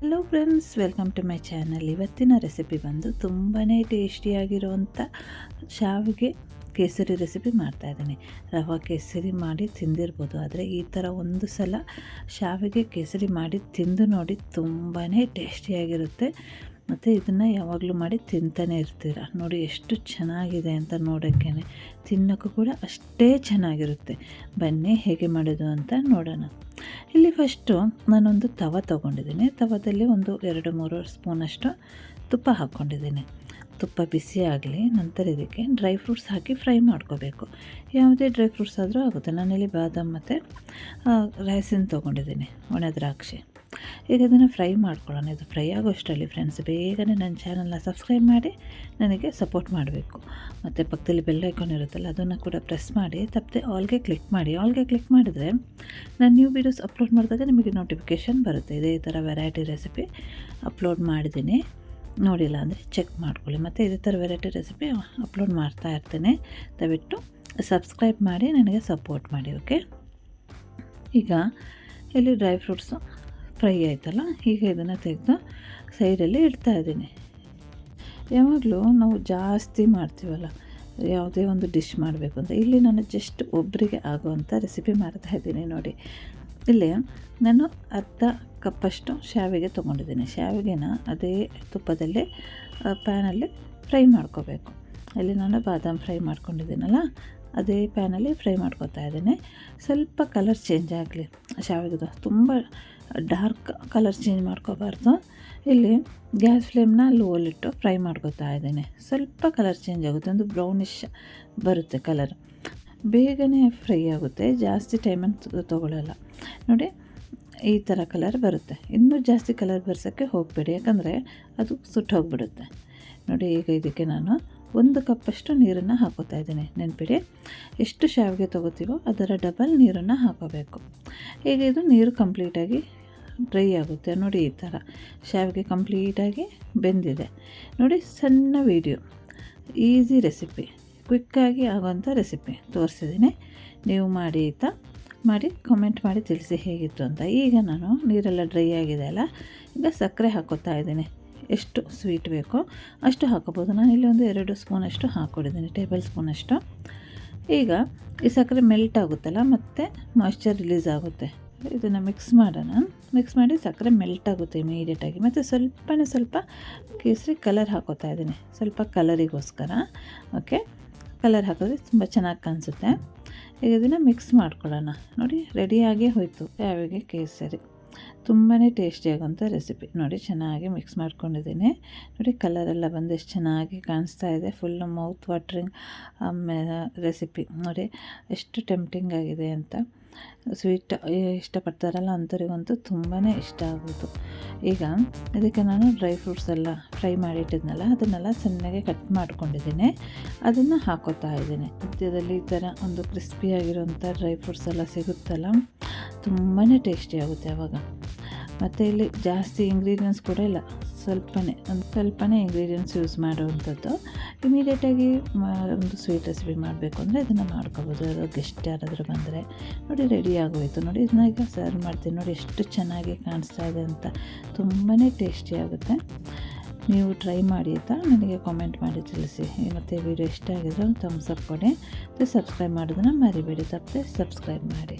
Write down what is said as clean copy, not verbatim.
Hello friends, welcome to my channel. ಇವತ್ತಿನ recipe ಬಂದು ತುಂಬಾ ಟೇಸ್ಟಿಯಾಗಿರುವಂಥ ಶಾವಿಗೆ ಕೇಸರಿ ರೆಸಿಪಿ ಮಾಡ್ತಾಯಿದ್ದೀನಿ. ರವೆ ಕೇಸರಿ ಮಾಡಿ ತಿಂದಿರ್ಬೋದು, ಆದರೆ ಈ ಥರ ಒಂದು ಸಲ ಶಾವಿಗೆ ಕೇಸರಿ ಮಾಡಿ ತಿಂದು ನೋಡಿ, ತುಂಬಾ ಟೇಸ್ಟಿಯಾಗಿರುತ್ತೆ. ಮತ್ತು ಇದನ್ನು ಯಾವಾಗಲೂ ಮಾಡಿ ತಿಂತಾನೆ ಇರ್ತೀರ. ನೋಡಿ ಎಷ್ಟು ಚೆನ್ನಾಗಿದೆ ಅಂತ, ನೋಡೋಕ್ಕೇ ತಿನ್ನೋಕ್ಕೂ ಕೂಡ ಅಷ್ಟೇ ಚೆನ್ನಾಗಿರುತ್ತೆ. ಬನ್ನಿ ಹೇಗೆ ಮಾಡೋದು ಅಂತ ನೋಡೋಣ. ಇಲ್ಲಿ ಫಸ್ಟು ನಾನೊಂದು ತವ ತೊಗೊಂಡಿದ್ದೀನಿ. ತವದಲ್ಲಿ ಒಂದು 2-3 ಸ್ಪೂನಷ್ಟು ತುಪ್ಪ ಹಾಕ್ಕೊಂಡಿದ್ದೀನಿ. ತುಪ್ಪ ಬಿಸಿ ಆಗಲಿ, ನಂತರ ಇದಕ್ಕೆ ಡ್ರೈ ಫ್ರೂಟ್ಸ್ ಹಾಕಿ ಫ್ರೈ ಮಾಡ್ಕೋಬೇಕು. ಯಾವುದೇ ಡ್ರೈ ಫ್ರೂಟ್ಸ್ ಆದರೂ ಆಗುತ್ತೆ. ನಾನಿಲ್ಲಿ ಬಾದಾಮ್ ಮತ್ತು ರೈಸಿನ್ ತೊಗೊಂಡಿದ್ದೀನಿ, ಒಣ ದ್ರಾಕ್ಷಿ. ಈಗ ಇದನ್ನು ಫ್ರೈ ಮಾಡ್ಕೊಳ್ಳೋಣ. ಇದು ಫ್ರೈ ಆಗೋಷ್ಟರಲ್ಲಿ ಫ್ರೆಂಡ್ಸ್, ಬೇಗನೆ ನನ್ನ ಚಾನಲ್ನ ಸಬ್ಸ್ಕ್ರೈಬ್ ಮಾಡಿ ನನಗೆ ಸಪೋರ್ಟ್ ಮಾಡಬೇಕು. ಮತ್ತು ಪಕ್ಕದಲ್ಲಿ ಬೆಲ್ ಐಕಾನ್ ಇರುತ್ತಲ್ಲ, ಅದನ್ನು ಕೂಡ ಪ್ರೆಸ್ ಮಾಡಿ ತಪ್ಪದೆ ಆಲ್ಗೆ ಕ್ಲಿಕ್ ಮಾಡಿ. ಆಲ್ಗೆ ಕ್ಲಿಕ್ ಮಾಡಿದರೆ ನಾನು ನ್ಯೂ ವೀಡಿಯೋಸ್ ಅಪ್ಲೋಡ್ ಮಾಡಿದಾಗ ನಿಮಗೆ ನೋಟಿಫಿಕೇಷನ್ ಬರುತ್ತೆ. ಇದೇ ಥರ ವೆರೈಟಿ ರೆಸಿಪಿ ಅಪ್ಲೋಡ್ ಮಾಡಿದ್ದೀನಿ, ನೋಡಿಲ್ಲ ಅಂದರೆ ಚೆಕ್ ಮಾಡ್ಕೊಳ್ಳಿ. ಮತ್ತು ಇದೇ ಥರ ವೆರೈಟಿ ರೆಸಿಪಿ ಅಪ್ಲೋಡ್ ಮಾಡ್ತಾ ಇರ್ತೇನೆ. ದಯವಿಟ್ಟು ಸಬ್ಸ್ಕ್ರೈಬ್ ಮಾಡಿ ನನಗೆ ಸಪೋರ್ಟ್ ಮಾಡಿ. ಓಕೆ, ಈಗ ಇಲ್ಲಿ ಡ್ರೈ ಫ್ರೂಟ್ಸು ಫ್ರೈ ಆಯ್ತಲ್ಲ, ಈಗ ಇದನ್ನು ತೆಗೆದು ಸೈಡಲ್ಲಿ ಇಡ್ತಾಯಿದ್ದೀನಿ. ಯಾವಾಗಲೂ ನಾವು ಜಾಸ್ತಿ ಮಾಡ್ತೀವಲ್ಲ, ಯಾವುದೇ ಒಂದು ಡಿಶ್ ಮಾಡಬೇಕು ಅಂತ, ಇಲ್ಲಿ ನಾನು ಜಸ್ಟ್ ಒಬ್ಬರಿಗೆ ಆಗುವಂಥ ರೆಸಿಪಿ ಮಾಡ್ತಾಯಿದ್ದೀನಿ. ನೋಡಿ, ಇಲ್ಲಿ ನಾನು ಅರ್ಧ ಕಪ್ಪಷ್ಟು ಶಾವಿಗೆ ತೊಗೊಂಡಿದ್ದೀನಿ. ಶಾವಿಗೆನ ಅದೇ ತುಪ್ಪದಲ್ಲೇ ಪ್ಯಾನಲ್ಲಿ ಫ್ರೈ ಮಾಡ್ಕೋಬೇಕು. ಇಲ್ಲಿ ನಾನು ಬಾದಾಮ್ ಫ್ರೈ ಮಾಡ್ಕೊಂಡಿದ್ದೀನಲ್ಲ, ಅದೇ ಪ್ಯಾನಲ್ಲಿ ಫ್ರೈ ಮಾಡ್ಕೊತಾ ಇದ್ದೀನಿ. ಸ್ವಲ್ಪ ಕಲರ್ ಚೇಂಜ್ ಆಗಲಿ ಶಾವಿಗೆದು, ತುಂಬ ಡಾರ್ಕ್ ಕಲರ್ ಚೇಂಜ್ ಮಾಡ್ಕೋಬಾರ್ದು. ಇಲ್ಲಿ ಗ್ಯಾಸ್ ಫ್ಲೇಮ್ನ ಲೋಲಿಟ್ಟು ಫ್ರೈ ಮಾಡ್ಕೊತಾ ಇದ್ದೀನಿ. ಸ್ವಲ್ಪ ಕಲರ್ ಚೇಂಜ್ ಆಗುತ್ತೆ, ಒಂದು ಬ್ರೌನಿಷ್ ಬರುತ್ತೆ ಕಲರ್, ಬೇಗನೆ ಫ್ರೈ ಆಗುತ್ತೆ, ಜಾಸ್ತಿ ಟೈಮನ್ನು ತೊಗೊಳ್ಳಲ್ಲ. ನೋಡಿ, ಈ ಥರ ಕಲರ್ ಬರುತ್ತೆ. ಇನ್ನೂ ಜಾಸ್ತಿ ಕಲರ್ ಬರ್ಸೋಕ್ಕೆ ಹೋಗಬೇಡಿ, ಯಾಕಂದರೆ ಅದು ಸುಟ್ಟೋಗಿಬಿಡುತ್ತೆ. ನೋಡಿ, ಈಗ ಇದಕ್ಕೆ ನಾನು 1 ಕಪ್ಪಷ್ಟು ನೀರನ್ನು ಹಾಕೋತಾ ಇದ್ದೀನಿ. ನೆನಪಿಡಿ, ಎಷ್ಟು ಶಾವಿಗೆ ತೊಗೋತೀವೋ ಅದರ ಡಬಲ್ ನೀರನ್ನು ಹಾಕೋಬೇಕು. ಈಗ ಇದು ನೀರು ಕಂಪ್ಲೀಟಾಗಿ ಡ್ರೈ ಆಗುತ್ತೆ. ನೋಡಿ, ಈ ಥರ ಶಾವಿಗೆ ಕಂಪ್ಲೀಟಾಗಿ ಬೆಂದಿದೆ. ನೋಡಿ, ಸಣ್ಣ ವೀಡಿಯೋ, ಈಸಿ ರೆಸಿಪಿ, ಕ್ವಿಕ್ಕಾಗಿ ಆಗೋವಂಥ ರೆಸಿಪಿ ತೋರಿಸಿದ್ದೀನಿ. ನೀವು ಮಾಡಿ ಕಾಮೆಂಟ್ ಮಾಡಿ ತಿಳಿಸಿ ಹೇಗಿತ್ತು ಅಂತ. ಈಗ ನಾನು ನೀರೆಲ್ಲ ಡ್ರೈ ಆಗಿದೆ ಅಲ್ಲ, ಈಗ ಸಕ್ಕರೆ ಹಾಕೋತಾ ಇದ್ದೀನಿ. ಎಷ್ಟು ಸ್ವೀಟ್ ಬೇಕೋ ಅಷ್ಟು ಹಾಕೋಬೋದು. ನಾನಿಲ್ಲಿ ಒಂದು 2 ಸ್ಪೂನಷ್ಟು ಹಾಕ್ಕೊಂಡಿದ್ದೀನಿ, ಟೇಬಲ್ ಸ್ಪೂನಷ್ಟು. ಈಗ ಈ ಸಕ್ಕರೆ ಮೆಲ್ಟ್ ಆಗುತ್ತಲ್ಲ, ಮತ್ತು ಮಾಯ್ಶ್ಚರ್ ರಿಲೀಸ್ ಆಗುತ್ತೆ. ಇದನ್ನು ಮಿಕ್ಸ್ ಮಾಡೋಣ. ಮಿಕ್ಸ್ ಮಾಡಿ ಸಕ್ಕರೆ ಮೆಲ್ಟ್ ಆಗುತ್ತೆ ಇಮಿಡಿಯೇಟಾಗಿ. ಮತ್ತು ಸ್ವಲ್ಪ ಕೇಸರಿ ಕಲರ್ ಹಾಕೋತಾ ಇದ್ದೀನಿ, ಸ್ವಲ್ಪ ಕಲರಿಗೋಸ್ಕರ. ಓಕೆ, ಕಲರ್ ಹಾಕಿದ್ರೆ ತುಂಬ ಚೆನ್ನಾಗಿ ಕಾಣಿಸುತ್ತೆ. ಈಗ ಇದನ್ನು ಮಿಕ್ಸ್ ಮಾಡ್ಕೊಳ್ಳೋಣ. ನೋಡಿ, ರೆಡಿಯಾಗೇ ಹೋಯಿತು ಶಾವಿಗೆ ಕೇಸರಿ. ತುಂಬಾ ಟೇಸ್ಟಿಯಾಗೋಂಥ ರೆಸಿಪಿ. ನೋಡಿ, ಚೆನ್ನಾಗಿ ಮಿಕ್ಸ್ ಮಾಡ್ಕೊಂಡಿದ್ದೀನಿ. ನೋಡಿ, ಕಲರೆಲ್ಲ ಬಂದು ಎಷ್ಟು ಚೆನ್ನಾಗಿ ಕಾಣಿಸ್ತಾ ಇದೆ. Full mouth watering recipe. ನೋಡಿ ಎಷ್ಟು ಟೆಂಪ್ಟಿಂಗ್ ಆಗಿದೆ ಅಂತ. ಸ್ವೀಟ್ ಇಷ್ಟಪಡ್ತಾರಲ್ಲ ಅಂಥವ್ರಿಗಂತೂ ತುಂಬಾ ಇಷ್ಟ ಆಗೋದು. ಈಗ ಇದಕ್ಕೆ ನಾನು ಡ್ರೈ ಫ್ರೂಟ್ಸ್ ಎಲ್ಲ ಫ್ರೈ ಮಾಡಿಟ್ಟಿದ್ನಲ್ಲ, ಅದನ್ನೆಲ್ಲ ಸಣ್ಣಗೆ ಕಟ್ ಮಾಡ್ಕೊಂಡಿದ್ದೀನಿ. ಅದನ್ನು ಹಾಕೋತಾ ಇದ್ದೀನಿ. ಮಧ್ಯದಲ್ಲಿ ಈ ಥರ ಒಂದು ಕ್ರಿಸ್ಪಿಯಾಗಿರೋಂಥ ಡ್ರೈ ಫ್ರೂಟ್ಸ್ ಎಲ್ಲ ಸಿಗುತ್ತಲ್ಲ, ತುಂಬಾ ಟೇಸ್ಟಿ ಆಗುತ್ತೆ ಆವಾಗ. ಮತ್ತು ಇಲ್ಲಿ ಜಾಸ್ತಿ ಇಂಗ್ರೀಡಿಯೆಂಟ್ಸ್ ಕೂಡ ಇಲ್ಲ, ಸ್ವಲ್ಪನೇ ಇಂಗ್ರೀಡಿಯೆಂಟ್ಸ್ ಯೂಸ್ ಮಾಡುವಂಥದ್ದು. ಇಮಿಡಿಯೇಟಾಗಿ ಒಂದು ಸ್ವೀಟ್ ರೆಸಿಪಿ ಮಾಡಬೇಕು ಅಂದರೆ ಇದನ್ನು ಮಾಡ್ಕೋಬೋದು. ಅದು ಗೆಸ್ಟ್ ಯಾರಾದರೂ ಬಂದರೆ. ನೋಡಿ, ರೆಡಿ ಆಗೋಯಿತು. ನೋಡಿ, ಇದನ್ನ ಈಗ ಸರ್ವ್ ಮಾಡ್ತೀನಿ. ನೋಡಿ ಎಷ್ಟು ಚೆನ್ನಾಗಿ ಕಾಣಿಸ್ತಾ ಇದೆ ಅಂತ, ತುಂಬಾ ಟೇಸ್ಟಿ ಆಗುತ್ತೆ. ನೀವು ಟ್ರೈ ಮಾಡಿ ಅಂತ ನನಗೆ ಕಾಮೆಂಟ್ ಮಾಡಿ ತಿಳಿಸಿ. ಮತ್ತು ವಿಡಿಯೋ ಇಷ್ಟ ಆಗಿದ್ರೆ ಒಂದು ಥಮ್ಸ್ ಅಪ್ ಕೊಡಿ. ಮತ್ತು ಸಬ್ಸ್ಕ್ರೈಬ್ ಮಾಡೋದನ್ನು ಮರಿಬೇಡಿ, ತಪ್ಪದೆ ಸಬ್ಸ್ಕ್ರೈಬ್ ಮಾಡಿ.